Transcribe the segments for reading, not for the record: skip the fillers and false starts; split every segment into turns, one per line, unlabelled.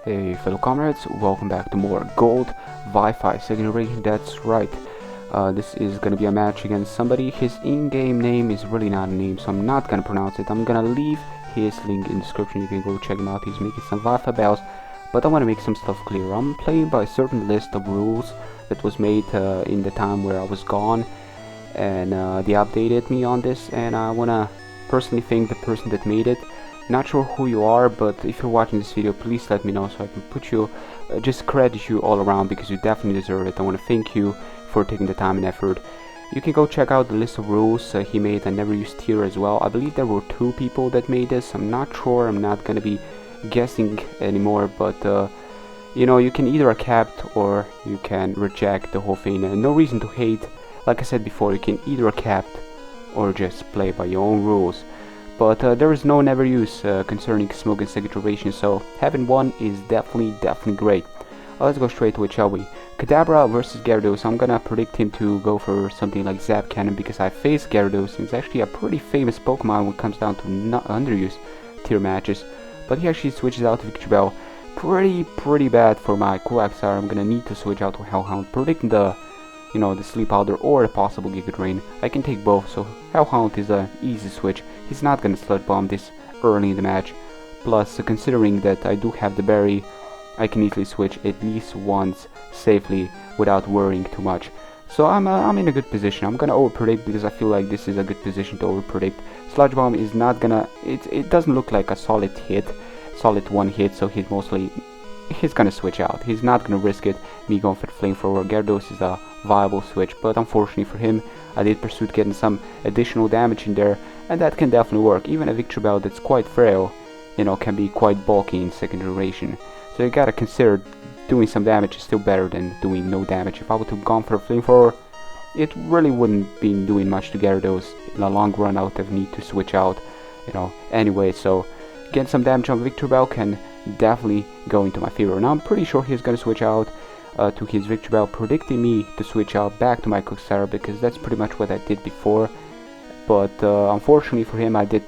Hey fellow comrades, welcome back to more Gold Wi-Fi second generation. That's right. This is gonna be a match against somebody. His in-game name is really not a name, so I'm not gonna pronounce it. I'm gonna leave his link in the description. You can go check him out. He's making some Wi-Fi bells, but I want to make some stuff clear. I'm playing by a certain list of rules that was made in the time where I was gone, and they updated me on this, and I wanna personally thank the person that made it. Not sure who you are, but if you're watching this video, please let me know so I can put you, just credit you all around, because you definitely deserve it. I want to thank you for taking the time and effort. You can go check out the list of rules he made. I never used tier as well. I believe there were 2 people that made this. I'm not sure. I'm not going to be guessing anymore, but you know, you can either accept or you can reject the whole thing. And no reason to hate. Like I said before, you can either accept or just play by your own rules. But there is no never use concerning smoke and second generation, so having one is definitely great. Let's go straight to it, shall we? Kadabra versus Gyarados. I'm gonna predict him to go for something like Zap Cannon, because I faced Gyarados and it's actually a pretty famous Pokemon when it comes down to underused tier matches. But he actually switches out to Victreebel. Pretty bad for my Quagsire. I'm gonna need to switch out to Hellhound, predicting the the Sleep Powder or a possible Giga Drain. I can take both, so Hellhound is an easy switch. He's not gonna Sludge Bomb this early in the match. Plus, considering that I do have the berry, I can easily switch at least once safely without worrying too much. So I'm in a good position. I'm gonna overpredict because I feel like this is a good position to overpredict. Sludge Bomb is not gonna. It doesn't look like a solid one hit. So he's gonna switch out. He's not gonna risk it. Me going for the Flamethrower. Gyarados is a viable switch, but unfortunately for him, I did pursue getting some additional damage in there, and that can definitely work. Even a Victreebel that's quite frail, can be quite bulky in second generation. So you gotta consider doing some damage is still better than doing no damage. If I would have gone for a Flamethrower, it really wouldn't be doing much to Gyarados. In the long run, I would have need to switch out, anyway. So getting some damage on Victreebel can definitely go into my favor. Now I'm pretty sure he's gonna switch out to his Victreebel, predicting me to switch out back to my Quagsire, because that's pretty much what I did before. But unfortunately for him, I did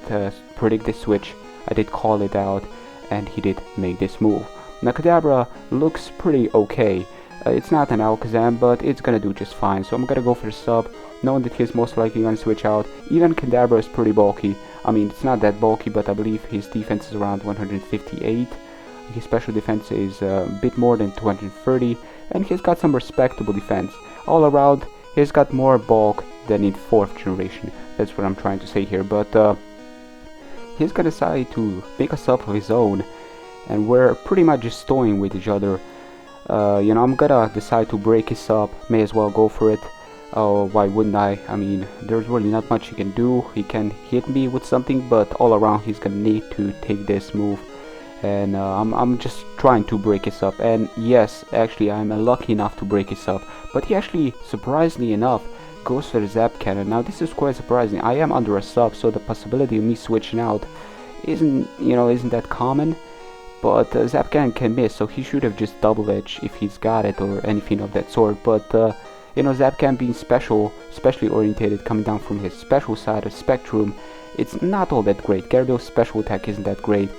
predict this switch. I did call it out, and he did make this move. Now Kadabra looks pretty okay. It's not an Alakazam, but it's gonna do just fine. So I'm gonna go for the sub, knowing that he's most likely gonna switch out. Even Kadabra is pretty bulky. I mean, it's not that bulky, but I believe his defense is around 158. His special defense is a bit more than 230, and he's got some respectable defense. All around, he's got more bulk than in 4th generation. That's what I'm trying to say here. But he's gonna decide to make a sub of his own, and we're pretty much just toying with each other. I'm gonna decide to break his sub. May as well go for it. Oh, why wouldn't I? I mean, there's really not much he can do. He can hit me with something, but all around he's gonna need to take this move. And I'm just trying to break his up. And yes, actually I'm lucky enough to break his up. But he actually, surprisingly enough, goes for the Zap Cannon. Now this is quite surprising. I am under a sub, so the possibility of me switching out isn't that common. But Zap Cannon can miss, so he should have just double edge if he's got it or anything of that sort. But Zap Cannon being specially orientated, coming down from his special side of Spectrum, it's not all that great. Gyarados' special attack isn't that great.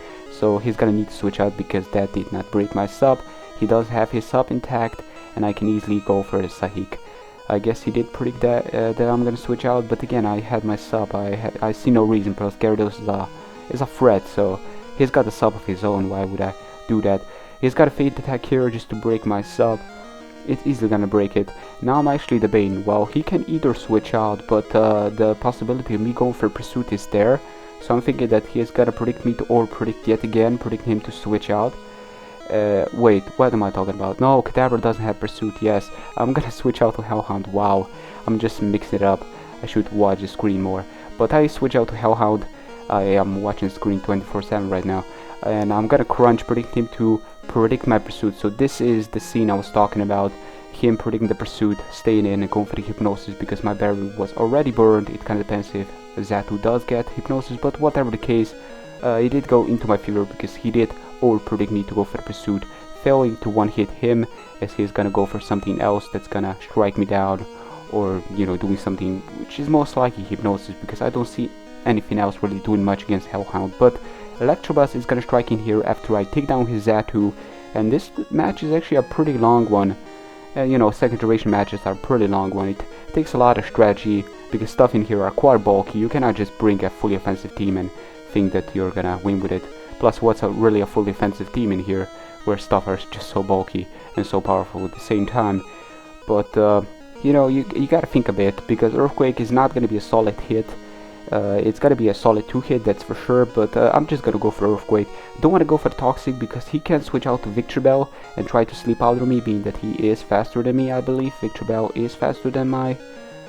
So he's gonna need to switch out because that did not break my sub. He does have his sub intact, and I can easily go for the Sahik. I guess he did predict that I'm gonna switch out, but again, I had my sub. I see no reason, because Gyarados is a threat, so he's got a sub of his own. Why would I do that? He's got a Fate attack here just to break my sub. It's easily gonna break it. Now I'm actually debating. Well, he can either switch out, but the possibility of me going for Pursuit is there. So I'm thinking that he is gonna predict me to predict yet again, predict him to switch out. Wait, what am I talking about? No, Kadabra doesn't have Pursuit. Yes, I'm gonna switch out to Hellhound. Wow, I'm just mixing it up. I should watch the screen more. But I switch out to Hellhound. I am watching the screen 24/7 right now, and I'm gonna crunch, predict him to predict my Pursuit. So this is the scene I was talking about. Him predicting the Pursuit, staying in and going for the Hypnosis, because my berry was already burned. It kind of depends if Zatu does get Hypnosis, but whatever the case, it did go into my favor because he did over-predict me to go for the Pursuit, failing to one-hit him, as he's gonna go for something else that's gonna strike me down, or doing something which is most likely Hypnosis, because I don't see anything else really doing much against Hellhound. But Electabuzz is gonna strike in here after I take down his Zatu, and this match is actually a pretty long one. You know, second generation matches are a pretty long one. It takes a lot of strategy because stuff in here are quite bulky. You cannot just bring a fully offensive team and think that you're gonna win with it. Plus, what's really a fully offensive team in here where stuff are just so bulky and so powerful at the same time? But you know, you gotta think a bit, because Earthquake is not gonna be a solid hit. It's gotta be a solid 2-hit, that's for sure, but I'm just gonna go for Earthquake. Don't wanna go for Toxic because he can switch out to Victor Bell and try to sleep out on me, being that he is faster than me, I believe. Victor Bell is faster than my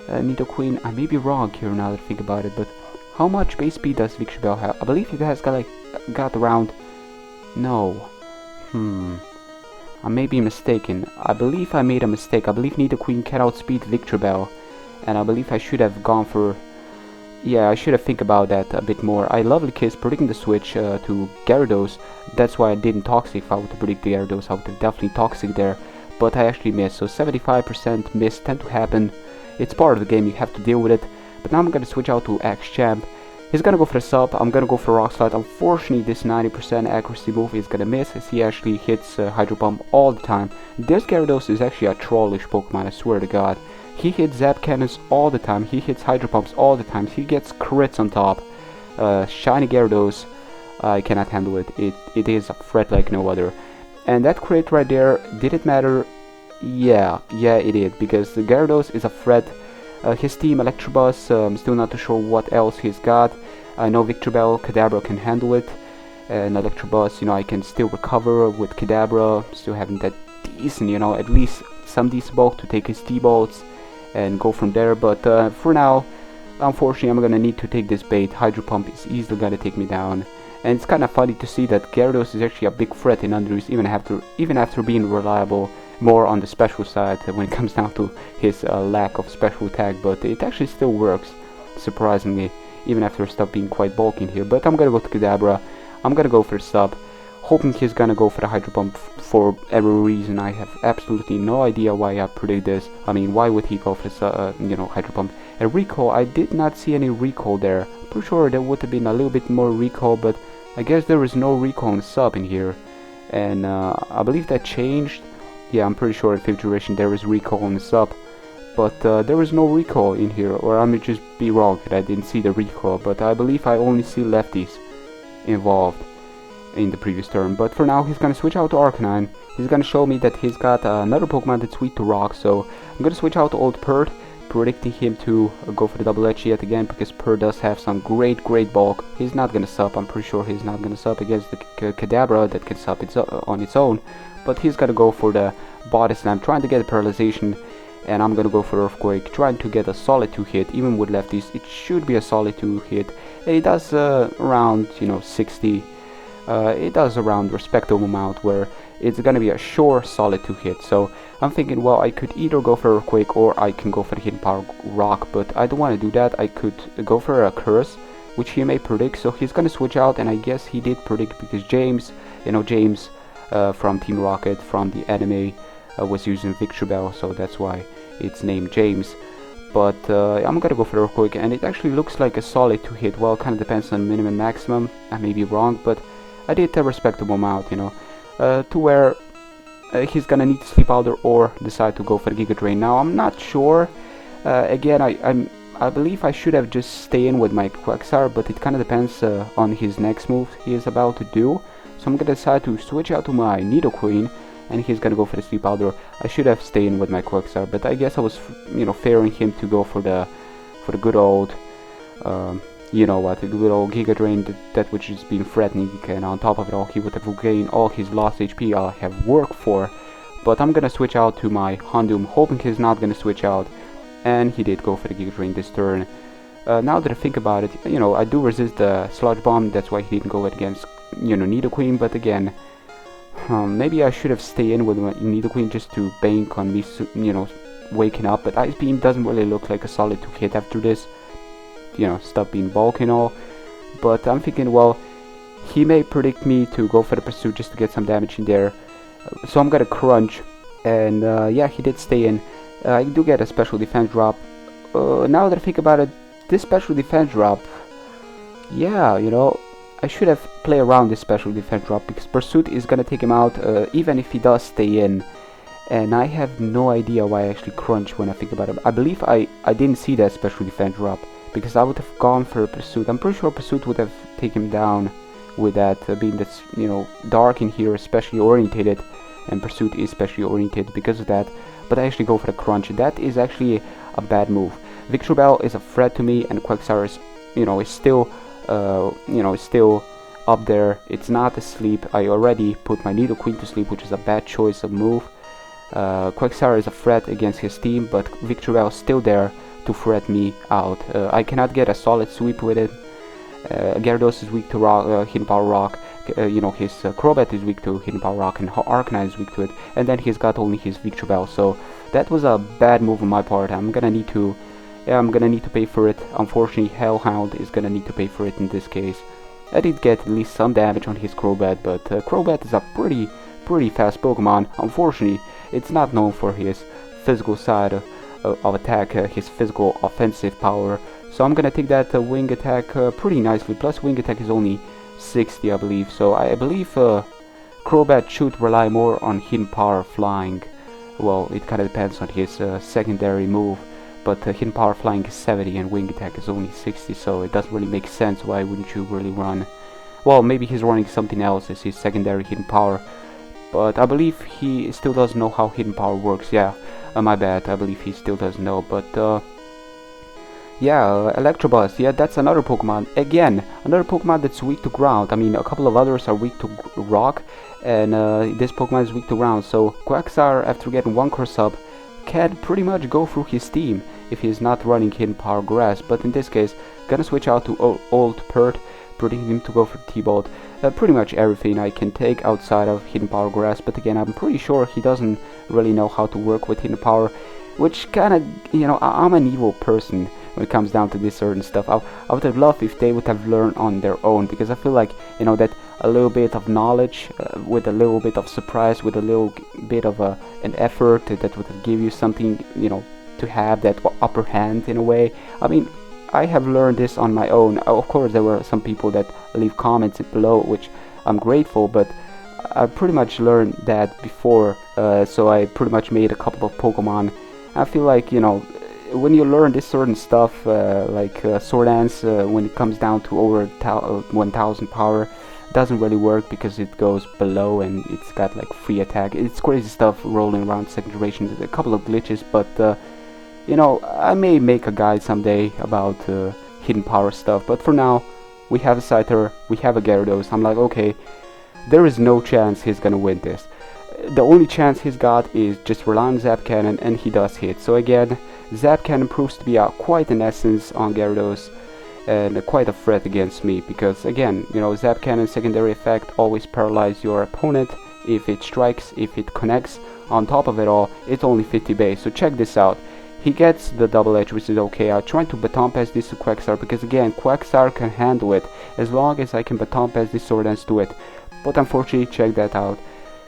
Nidoqueen. I may be wrong here now that I think about it, but how much base speed does Victor Bell have? I believe it has got around... No. I may be mistaken. I believe I made a mistake. I believe Nidoqueen can outspeed Victor Bell, and I believe I should have gone for... Yeah, I should have think about that a bit more. I Lovely Kiss predicting the switch to Gyarados. That's why I didn't Toxic. If I would predict the Gyarados, I would have definitely Toxic there. But I actually missed, so 75% miss tend to happen. It's part of the game, you have to deal with it. But now I'm gonna switch out to X-Champ. He's gonna go for the sub, I'm gonna go for Rock Slide. Unfortunately, this 90% accuracy move is gonna miss, as he actually hits Hydro Pump all the time. This Gyarados is actually a trollish Pokemon, I swear to God. He hits Zap Cannons all the time, he hits Hydro Pumps all the time, he gets crits on top. Shiny Gyarados, I cannot handle it. It is a threat like no other. And that crit right there, did it matter? Yeah, it did, because the Gyarados is a threat. His team, Electabuzz, I'm still not too sure what else he's got. I know Victor Bell, Kadabra can handle it, and Electabuzz, you know, I can still recover with Kadabra, still having that decent, you know, at least some decent bulk to take his T-Bolts and go from there. But for now, unfortunately, I'm gonna need to take this bait. Hydro Pump is easily gonna take me down, and it's kind of funny to see that Gyarados is actually a big threat in underused, even after being reliable more on the special side when it comes down to his lack of special attack. But it actually still works, surprisingly, even after stuff being quite bulky in here. But I'm gonna go to Kadabra. I'm gonna go for sub, hoping he's gonna go for the Hydro Pump for every reason. I have absolutely no idea why I predict this. I mean, why would he go for you know, Hydro Pump? And recall, I did not see any recall there. Pretty sure there would have been a little bit more recall, but I guess there is no recall on sub in here. And I believe that changed. Yeah, I'm pretty sure in 5th generation there is recall on the sub, but there is no recall in here, or I may just be wrong that I didn't see the recall, but I believe I only see lefties involved in the previous turn. But for now, he's gonna switch out to Arcanine. He's gonna show me that he's got another Pokemon that's weak to Rock, so I'm gonna switch out to Old Pert, predicting him to go for the Double Edge yet again, because Pert does have some great bulk. He's not gonna sub, I'm pretty sure he's not gonna sub against the Kadabra that can sub on its own. But he's gonna go for the Body Slam, trying to get a paralyzation, and I'm gonna go for Earthquake, trying to get a solid 2-hit. Even with lefties, it should be a solid 2-hit. It does around, you know, 60. It does around respectable amount where it's gonna be a sure solid 2-hit. So I'm thinking, well, I could either go for Earthquake or I can go for the Hidden Power Rock, but I don't want to do that. I could go for a Curse, which he may predict. So he's gonna switch out, and I guess he did predict because James, you know, James from Team Rocket, from the anime, was using Victor Bell, so that's why it's named James. But I'm gonna go for Earthquake, and it actually looks like a solid 2-hit. Well, it kind of depends on minimum maximum. I may be wrong, but I did a respectable amount, you know, to where he's gonna need to Sleep Powder or decide to go for the Giga Drain. Now I'm not sure. Again, I believe I should have just stayed in with my Quagsire, but it kind of depends on his next move he is about to do. So I'm gonna decide to switch out to my Nidoqueen, and he's gonna go for the Sleep Powder. I should have stayed in with my Quagsire, but I guess I was, you know, favoring him to go for the good old, you know what, the good old Giga Drain that which has been threatening, and on top of it all, he would have regained all his lost HP I have worked for. But I'm gonna switch out to my Houndoom, hoping he's not gonna switch out, and he did go for the Giga Drain this turn. Now that I think about it, you know, I do resist the Sludge Bomb, that's why he didn't go against, you know, Nidoqueen. But again, maybe I should have stayed in with my Nidoqueen just to bank on me, you know, waking up. But Ice Beam doesn't really look like a solid 2-hit after this, you know, stop being bulk and all. But I'm thinking, well, he may predict me to go for the Pursuit just to get some damage in there. So I'm gonna Crunch, and yeah, he did stay in. I do get a special defense drop. Now that I think about it, this special defense drop, yeah, you know, I should have played around this special defense drop, because Pursuit is gonna take him out even if he does stay in. And I have no idea why I actually crunch when I think about it. I believe I didn't see that special defense drop, because I would have gone for Pursuit. I'm pretty sure Pursuit would have taken him down with that, being that's, you know, dark in here, especially orientated, and Pursuit is specially orientated because of that. But I actually go for the crunch. That is actually a bad move. Victreebel is a threat to me, and Quagsire is, you know, is still, is still up there. It's not asleep. I already put my Nidoqueen to sleep, which is a bad choice of move. Quagsire is a threat against his team, but Victreebel is still there to threat me out. I cannot get a solid sweep with it. Gyarados is weak to rock, Hidden Power Rock. You know, his Crobat is weak to Hidden Power Rock, and Arcanine is weak to it. And then he's got only his Victreebel. So that was a bad move on my part. I'm gonna need to pay for it. Unfortunately, Hellhound is gonna need to pay for it in this case. I did get at least some damage on his Crobat, but Crobat is a pretty fast Pokemon. Unfortunately, it's not known for his physical side of attack, his physical offensive power. So I'm gonna take that wing attack pretty nicely. Plus wing attack is only 60, I believe. So I believe Crobat should rely more on Hidden Power Flying. Well, it kind of depends on his secondary move. But Hidden Power Flying is 70 and wing attack is only 60. So it doesn't really make sense. Why wouldn't you really run? Well, maybe he's running something else as his secondary Hidden Power. But I believe he still doesn't know how Hidden Power works. Yeah, my bad. I believe he still doesn't know. But yeah, Electabuzz. Yeah, that's another Pokemon. Again, another Pokemon that's weak to ground. I mean, a couple of others are weak to rock, and this Pokemon is weak to ground. So Quagsire, after getting one curse up, can pretty much go through his team if he's not running Hidden Power Grass. But in this case, gonna switch out to Old Pert, predicting him to go for T-Bolt. Pretty much everything I can take outside of Hidden Power Grass. But again, I'm pretty sure he doesn't really know how to work with Hidden Power, which kind of, you know, I'm an evil person when it comes down to this certain stuff. I would have loved if they would have learned on their own, because I feel like, you know, that a little bit of knowledge with a little bit of surprise, with a little bit of an effort that would give you something, you know, to have that upper hand in a way. I mean, I have learned this on my own. Of course, there were some people that leave comments below, which I'm grateful, but I pretty much learned that before, so I pretty much made a couple of Pokemon. I feel like, you know, when you learn this certain stuff, like Sword Dance, when it comes down to over 1000 power, doesn't really work because it goes below and it's got like free attack. It's crazy stuff rolling around second generation. There's a couple of glitches, but you know, I may make a guide someday about hidden power stuff. But for now, we have a Scyther, we have a Gyarados. I'm like, okay, there is no chance he's gonna win this. The only chance he's got is just rely on Zap Cannon, and he does hit. So again, Zap Cannon proves to be quite an essence on Gyarados, and quite a threat against me, because again, you know, Zap Cannon secondary effect always paralyze your opponent if it strikes, if it connects. On top of it all, it's only 50 base. So check this out. He gets the double edge, which is okay. I try to baton pass this to Quagsire, because again, Quagsire can handle it as long as I can baton pass this Sword Dance to it. But unfortunately, check that out.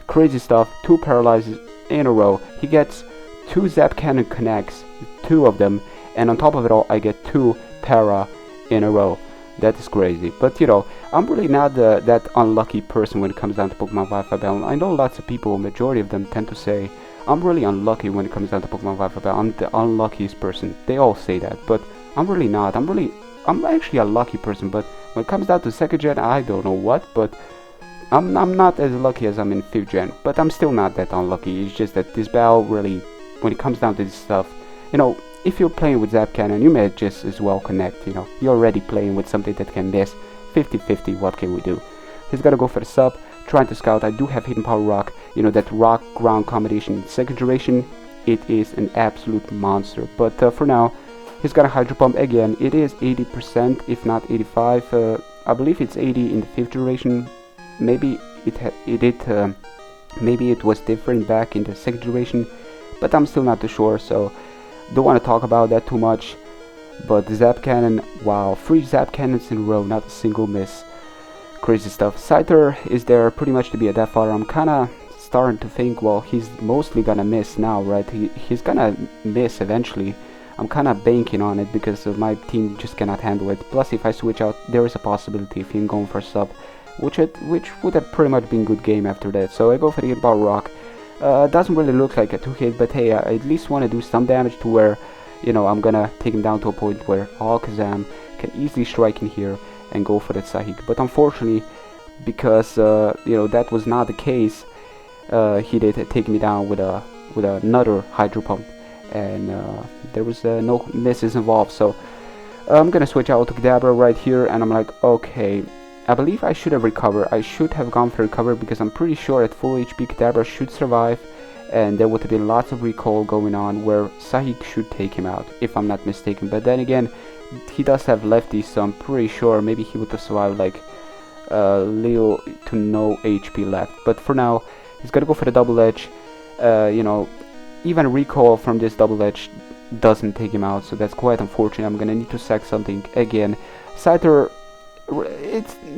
Crazy stuff, 2 paralyzes in a row. He gets 2 Zap Cannon connects, 2 of them, and on top of it all, I get 2 para in a row. That is crazy. But you know, I'm really not that unlucky person when it comes down to Pokemon Wi-Fi Battle. I know lots of people, majority of them, tend to say I'm really unlucky when it comes down to Pokemon Wi-Fi Battle. I'm the unluckiest person. They all say that, but I'm really not. I'm actually a lucky person, but when it comes down to second gen, I don't know what, but I'm not as lucky as I'm in 5th gen, but I'm still not that unlucky. It's just that this battle really, when it comes down to this stuff, you know, if you're playing with Zap Cannon, you may just as well connect, you know. You're already playing with something that can miss. 50-50, what can we do? He's gonna go for the sub, trying to scout. I do have Hidden Power Rock, you know, that rock ground combination in second generation. It is an absolute monster, but for now, he's gonna Hydro Pump again. It is 80%, if not 85. I believe it's 80 in the 5th generation. Maybe maybe it was different back in the second generation, but I'm still not too sure, so don't want to talk about that too much. But Zap Cannon, wow, 3 Zap Cannons in a row, not a single miss. Crazy stuff. Scyther is there pretty much to be a Death Fodder. I'm kinda starting to think, well, he's mostly gonna miss now, right? He's gonna miss eventually. I'm kind of banking on it because my team just cannot handle it. Plus, if I switch out, there is a possibility of him going for sub, which would have pretty much been good game after that. So I go for the Ball Rock. Doesn't really look like a 2-hit, but hey, I at least want to do some damage to where, you know, I'm gonna take him down to a point where Alakazam can easily strike in here and go for that Sahik. But unfortunately, because you know, that was not the case, he did take me down with another Hydro Pump, and there was no misses involved. So I'm gonna switch out to Kadabra right here, and I'm like, okay, I believe I should have recovered. I should have gone for recover because I'm pretty sure at full HP Kadabra should survive, and there would have been lots of recall going on where Sahik should take him out, if I'm not mistaken. But then again, he does have lefties, so I'm pretty sure maybe he would have survived like little to no HP left. But for now, he's gonna go for the double edge. You know, even recall from this double edge doesn't take him out, so that's quite unfortunate. I'm gonna need to sack something again. Scyther,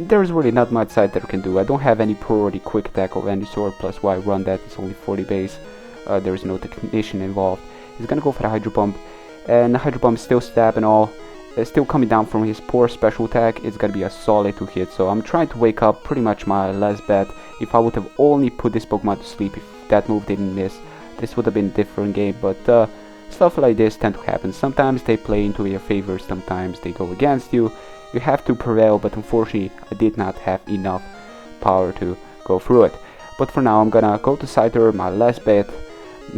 there's really not much Scyther can do. I don't have any priority quick attack of any sort, plus why run that? It's only 40 base. There's no technician involved. He's gonna go for the Hydro Pump, and the Hydro Pump still stab and all. Still coming down from his poor special attack. It's gonna be a solid 2-hit, so I'm trying to wake up pretty much my last bet. If I would have only put this Pokemon to sleep, if that move didn't miss, this would have been a different game. But stuff like this tend to happen. Sometimes they play into your favor, sometimes they go against you. You have to prevail, but unfortunately I did not have enough power to go through it. But for now I'm gonna go to Scyther, my last bet,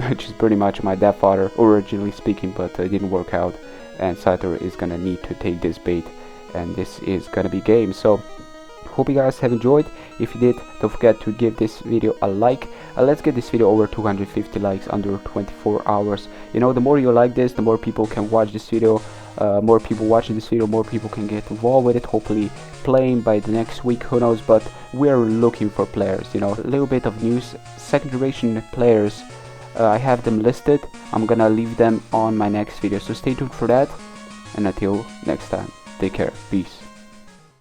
which is pretty much my Death Father, originally speaking, but it didn't work out. And Scyther is gonna need to take this bait, and this is gonna be game. So hope you guys have enjoyed. If you did, don't forget to give this video a like. Let's get this video over 250 likes under 24 hours. You know, the more you like this, the more people can watch this video. More people watching this video, more people can get involved with it, hopefully playing by the next week, who knows. But we're looking for players, you know. A little bit of news: second generation players, I have them listed. I'm gonna leave them on my next video, so stay tuned for that, and until next time, take care, peace.